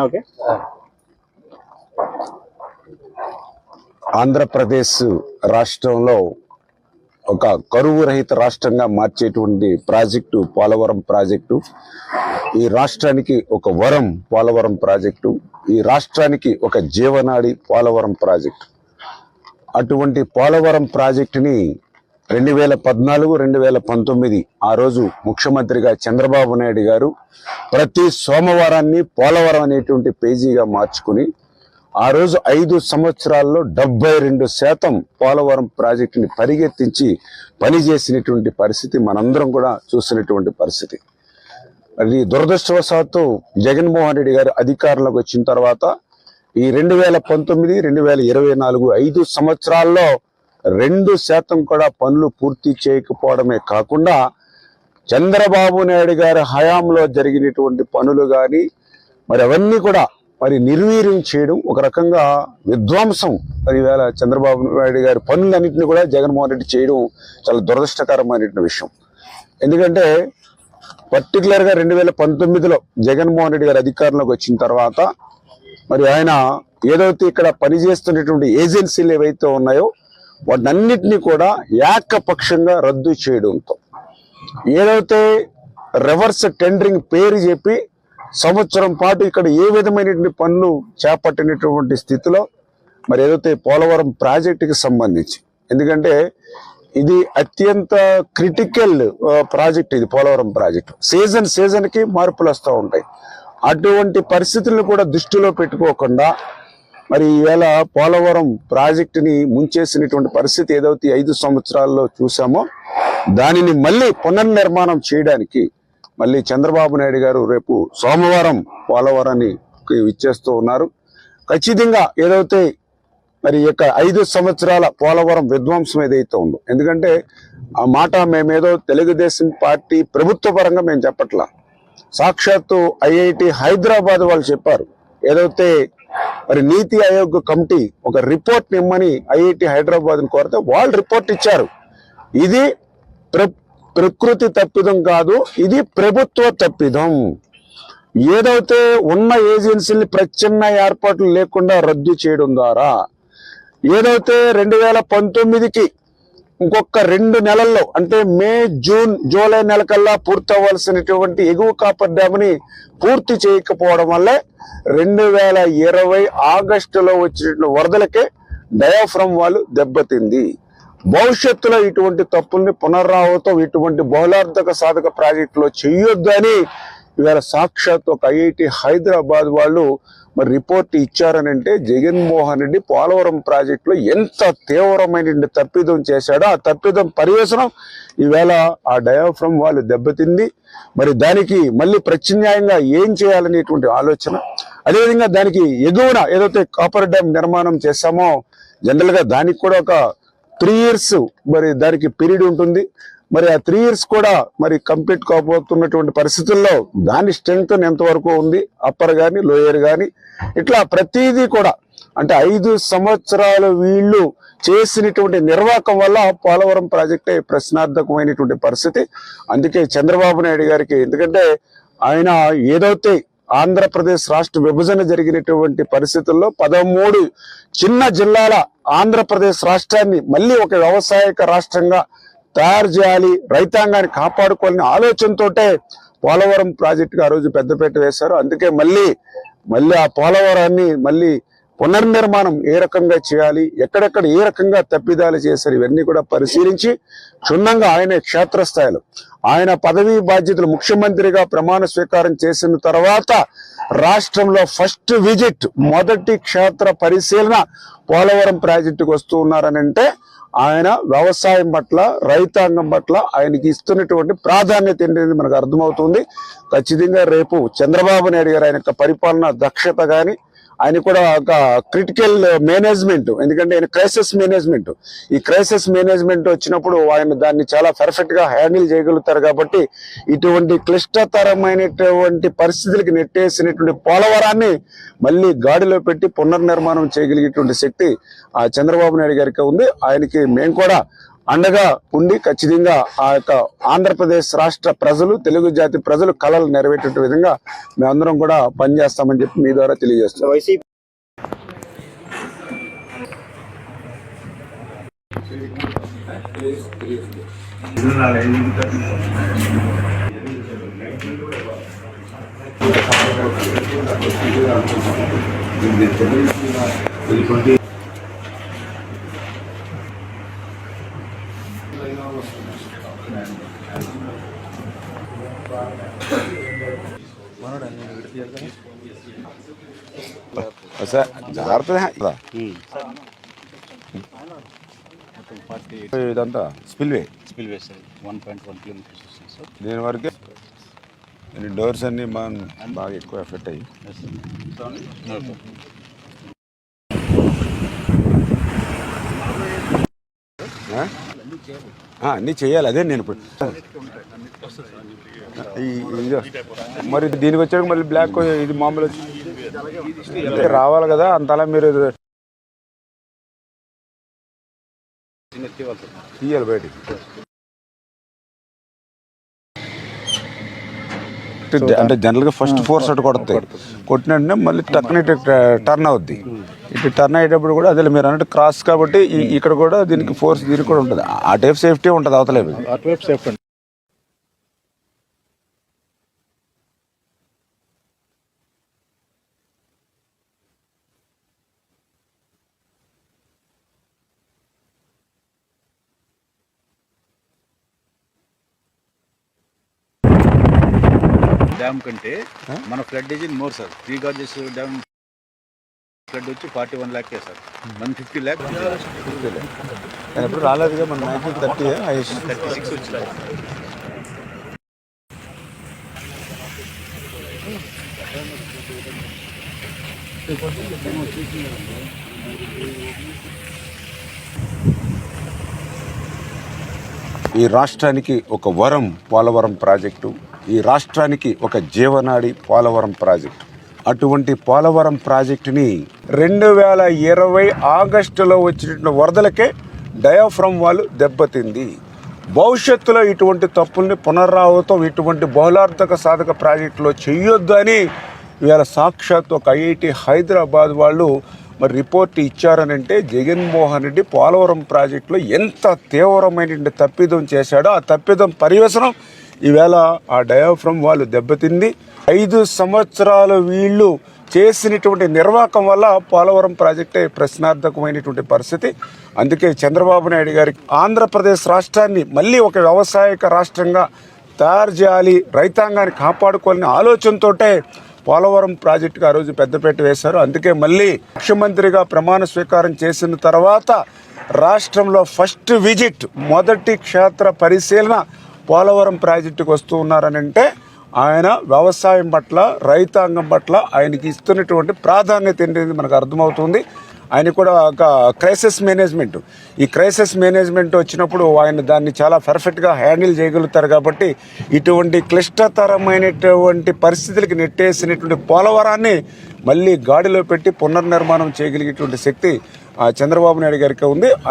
Okay. Andhra Pradesh రాష్ట్రంలో ఒక కరువు రహిత రాష్ట్రంగా మార్చేటువంటి ప్రాజెక్టు పోలవరం ప్రాజెక్టు. ఈ రాష్ట్రానికి ఒక వరం పోలవరం ప్రాజెక్టు. ఈ రాష్ట్రానికి ఒక జీవనాడి పోలవరం ప్రాజెక్టు. అటువంటి పోలవరం ప్రాజెక్టుని 2014, 2019 ఆ రోజు ముఖ్యమంత్రిగా చంద్రబాబు నాయుడు గారు ప్రతి సోమవారాన్ని పోలవరం అనేటువంటి పేజీగా మార్చుకుని ఆ రోజు 5 సంవత్సరాల్లో 72% పోలవరం ప్రాజెక్టుని పరిగెత్తించి పనిచేసినటువంటి పరిస్థితి మనందరం కూడా చూసినటువంటి పరిస్థితి. అది దురదృష్టవశాత్తు జగన్మోహన్ రెడ్డి గారు అధికారంలోకి వచ్చిన తర్వాత ఈ 2019, 2024 5 సంవత్సరాల్లో 2% కూడా పనులు పూర్తి చేయకపోవడమే కాకుండా చంద్రబాబు నాయుడు గారి హయాంలో జరిగినటువంటి పనులు కానీ మరి అవన్నీ కూడా మరి నిర్వీర్యం చేయడం, ఒక రకంగా విధ్వంసం. మరి ఈవేళ చంద్రబాబు నాయుడు గారి పనులన్నింటినీ కూడా జగన్మోహన్ రెడ్డి చేయడం చాలా దురదృష్టకరమైన విషయం. ఎందుకంటే పర్టికులర్గా 2019లో జగన్మోహన్ రెడ్డి గారు అధికారంలోకి వచ్చిన తర్వాత మరి ఆయన ఏదైతే ఇక్కడ పనిచేస్తున్నటువంటి ఏజెన్సీలు ఏవైతే ఉన్నాయో వాటన్నిటినీ కూడా ఏకపక్షంగా రద్దు చేయడంతో ఏదైతే రివర్స్ టెండరింగ్ పేరు చెప్పి సంవత్సరం పాటు ఇక్కడ ఏ విధమైనటువంటి పనులు చేపట్టినటువంటి స్థితిలో మరి ఏదైతే పోలవరం ప్రాజెక్టుకి సంబంధించి, ఎందుకంటే ఇది అత్యంత క్రిటికల్ ప్రాజెక్ట్. ఇది పోలవరం ప్రాజెక్టు సీజన్కి మార్పులు వస్తూ ఉంటాయి. అటువంటి పరిస్థితులను కూడా దృష్టిలో పెట్టుకోకుండా మరి ఈవేళ పోలవరం ప్రాజెక్టుని ముంచేసినటువంటి పరిస్థితి ఏదైతే 5 సంవత్సరాల్లో చూసామో దానిని మళ్ళీ పునర్నిర్మాణం చేయడానికి మళ్ళీ చంద్రబాబు నాయుడు గారు రేపు సోమవారం పోలవరాన్ని ఇచ్చేస్తూ ఉన్నారు. ఖచ్చితంగా ఏదైతే మరి యొక్క 5 సంవత్సరాల పోలవరం విధ్వంసం ఏదైతే ఉందో, ఎందుకంటే ఆ మాట మేమేదో తెలుగుదేశం పార్టీ ప్రభుత్వ పరంగా మేము చెప్పట్లా, సాక్షాత్తు ఐఐటి హైదరాబాద్ వాళ్ళు చెప్పారు. ఏదైతే మరి నీతి ఆయోగ్ కమిటీ ఒక రిపోర్ట్ ఇమ్మని ఐఐటి హైదరాబాద్ కోరితే వాళ్ళు రిపోర్ట్ ఇచ్చారు. ఇది ప్రకృతి తప్పిదం కాదు, ఇది ప్రభుత్వ తప్పిదం. ఏదైతే ఉన్న ఏజెన్సీని ప్రత్యామ్నాయ ఏర్పాట్లు లేకుండా రద్దు చేయడం ద్వారా ఏదైతే 2019కి ఇంకొక 2 నెలల్లో అంటే మే, జూన్, జూలై నెలకల్లా పూర్తవ్వాల్సినటువంటి ఎగువ కాపర్ డ్యామ్ని పూర్తి చేయకపోవడం వల్లే 2020 ఆగస్టులో వచ్చిన వరదలకే డయాఫ్రమ్ వాళ్ళు దెబ్బతింది. భవిష్యత్తులో ఇటువంటి తప్పుల్ని పునరావృతం ఇటువంటి బహుళార్థక సాధక ప్రాజెక్టులో చెయ్యొద్దని ఇవాళ సాక్షాత్ ఒక ఐఐటి హైదరాబాద్ వాళ్ళు మరి రిపోర్ట్ ఇచ్చారని అంటే జగన్మోహన్ రెడ్డి పోలవరం ప్రాజెక్టులో ఎంత తీవ్రమైన తప్పిదం చేశాడో ఆ తప్పిదం పర్యవసనం ఈవేళ ఆ డయాఫ్రమ్ వాళ్ళు దెబ్బతింది. మరి దానికి మళ్ళీ ప్రత్యామ్నాయంగా ఏం చేయాలనేటువంటి ఆలోచన, అదేవిధంగా దానికి ఎగువన ఏదైతే కాపర్ డ్యామ్ నిర్మాణం చేశామో జనరల్ గా దానికి కూడా ఒక 3 years మరి దానికి పీరియడ్ ఉంటుంది. మరి ఆ 3 years కూడా మరి కంప్లీట్ కాబోతున్నటువంటి పరిస్థితుల్లో దాని స్ట్రెంగ్త్ ఎంతవరకు ఉంది, అప్పర్ కానీ లోయర్ కానీ ఇట్లా ప్రతిదీ కూడా అంటే 5 సంవత్సరాలు వీళ్ళు చేసినటువంటి నిర్వాహకం వల్ల పోలవరం ప్రాజెక్టే ప్రశ్నార్థకమైనటువంటి పరిస్థితి. అందుకే చంద్రబాబు నాయుడు గారికి, ఎందుకంటే ఆయన ఏదైతే ఆంధ్రప్రదేశ్ రాష్ట్ర విభజన జరిగినటువంటి పరిస్థితుల్లో 13 చిన్న జిల్లాల ఆంధ్రప్రదేశ్ రాష్ట్రాన్ని మళ్ళీ ఒక వ్యవసాయక రాష్ట్రంగా తయారు చేయాలి, రైతాంగాన్ని కాపాడుకోవాలనే ఆలోచనతోటే పోలవరం ప్రాజెక్టుకి ఆ రోజు పెద్దపీట వేశారు. అందుకే మళ్ళీ ఆ పోలవరాన్ని మళ్ళీ పునర్నిర్మాణం ఏ రకంగా చేయాలి, ఎక్కడెక్కడ ఏ రకంగా తప్పిదాలు చేశారు, ఇవన్నీ కూడా పరిశీలించి క్షుణ్ణంగా ఆయన క్షేత్రస్థాయిలో ఆయన పదవీ బాధ్యతలు ముఖ్యమంత్రిగా ప్రమాణ స్వీకారం చేసిన తర్వాత రాష్ట్రంలో ఫస్ట్ విజిట్, మొదటి క్షేత్ర పరిశీలన పోలవరం ప్రాజెక్టుకు వస్తూ ఉన్నారని అంటే ఆయన వ్యవసాయం పట్ల, రైతాంగం పట్ల ఆయనకి ఇస్తున్నటువంటి ప్రాధాన్యత ఏంటనేది మనకు అర్థమవుతుంది. ఖచ్చితంగా రేపు చంద్రబాబు నాయుడు గారు ఆయన పరిపాలన దక్షత కానీ ఆయన కూడా ఒక క్రిటికల్ మేనేజ్మెంట్, ఎందుకంటే ఆయన క్రైసిస్ మేనేజ్మెంట్, ఈ క్రైసిస్ మేనేజ్మెంట్ వచ్చినప్పుడు ఆయన దాన్ని చాలా పర్ఫెక్ట్ గా హ్యాండిల్ చేయగలుగుతారు. కాబట్టి ఇటువంటి క్లిష్టతరమైనటువంటి పరిస్థితులకి నెట్టేసినటువంటి పోలవరాన్ని మళ్ళీ గాడిలో పెట్టి పునర్నిర్మాణం చేయగలిగేటువంటి శక్తి ఆ చంద్రబాబు నాయుడు గారికి ఉంది. ఆయనకి మేము కూడా అండగా ఉండి ఖచ్చితంగా ఆ యొక్క ఆంధ్రప్రదేశ్ రాష్ట్ర ప్రజలు, తెలుగు జాతి ప్రజలు కళలు నెరవేర్చే విధంగా మేమందరం కూడా పనిచేస్తామని చెప్పి మీ ద్వారా తెలియజేస్తాం. జాగ్రత్త ఇదంతా స్పిల్వే సార్ 1.1 కిలోమీటర్స్ వస్తుంది సార్. దీని వరకే డోర్స్ అన్ని బాగా ఎక్కువ ఎఫెక్ట్ అయ్యి అన్నీ చేయాలి. అదే నేను ఇప్పుడు మరి దీనికి వచ్చాక మళ్ళీ బ్లాక్ ఇది మామూలు రావాలి కదా, అంతలా మీరు తీయాలి బయటికి. అంటే జనరల్గా ఫస్ట్ ఫోర్స్ అటు కొడతాయి, కొట్టినట్టే మళ్ళీ టక్కన ఇటు టర్న్ అవుద్ది. ఇటు టర్న్ అయ్యేటప్పుడు కూడా అదే మీరు అన్నట్టు క్రాస్ కాబట్టి ఇక్కడ కూడా దీనికి ఫోర్స్ దీనికి కూడా ఉంటుంది. ఆ టైప్ సేఫ్టీ ఉంటుంది అవతలేదు. డ్యామ్ కంటే మన flood is in more sir. 3 Gorges dam flood వచ్చి 41 lakh సార్. 150 lakh ఎప్పుడు రాలేదుగా మన 30 36 వచ్చింది. ఈ రాష్ట్రానికి ఒక వరం పోలవరం ప్రాజెక్టు, ఈ రాష్ట్రానికి ఒక జీవనాడి పోలవరం ప్రాజెక్టు. అటువంటి పోలవరం ప్రాజెక్టుని 2020 ఆగస్టులో వచ్చిన వరదలకే డయాఫ్రమ్ వాళ్ళు దెబ్బతింది. భవిష్యత్తులో ఇటువంటి తప్పుల్ని పునరావృతం ఇటువంటి బహుళార్థక సాధక ప్రాజెక్టులో చెయ్యొద్దు అని ఇవాళ సాక్షాత్ ఒక ఐఐటి హైదరాబాద్ వాళ్ళు మరి రిపోర్ట్ ఇచ్చారనంటే జగన్మోహన్ రెడ్డి పోలవరం ప్రాజెక్టులో ఎంత తీవ్రమైన తప్పిదం చేశాడో ఆ తప్పిదం పర్యవసనం ఈవేళ ఆ డయాఫ్రమ్ వాళ్ళు దెబ్బతింది. 5 సంవత్సరాలు వీళ్ళు చేసినటువంటి నిర్వాహకం వల్ల పోలవరం ప్రాజెక్టే ప్రశ్నార్థకమైనటువంటి పరిస్థితి. అందుకే చంద్రబాబు నాయుడు గారికి ఆంధ్రప్రదేశ్ రాష్ట్రాన్ని మళ్ళీ ఒక వ్యవసాయక రాష్ట్రంగా తయారు చేయాలి, రైతాంగాన్ని కాపాడుకోవాలనే ఆలోచనతోటే పోలవరం ప్రాజెక్టుకు ఆ రోజు పెద్దపీట వేశారు. అందుకే మళ్ళీ ముఖ్యమంత్రిగా ప్రమాణ స్వీకారం చేసిన తర్వాత రాష్ట్రంలో ఫస్ట్ విజిట్, మొదటి క్షేత్ర పరిశీలన పోలవరం ప్రాజెక్టుకు వస్తూ ఉన్నారనంటే ఆయన వ్యవసాయం పట్ల, రైతాంగం పట్ల ఆయనకి ఇస్తున్నటువంటి ప్రాధాన్యత ఏంటనేది మనకు అర్థమవుతుంది. ఆయన కూడా ఒక క్రైసిస్ మేనేజ్మెంట్, ఈ క్రైసిస్ మేనేజ్మెంట్ వచ్చినప్పుడు ఆయన దాన్ని చాలా పర్ఫెక్ట్గా హ్యాండిల్ చేయగలుగుతారు. కాబట్టి ఇటువంటి క్లిష్టతరమైనటువంటి పరిస్థితులకి నెట్టేసినటువంటి పోలవరాన్ని మళ్ళీ గాడిలో పెట్టి పునర్నిర్మాణం చేయగలిగేటువంటి శక్తి చంద్రబాబు నాయుడు గారికి ఉంది.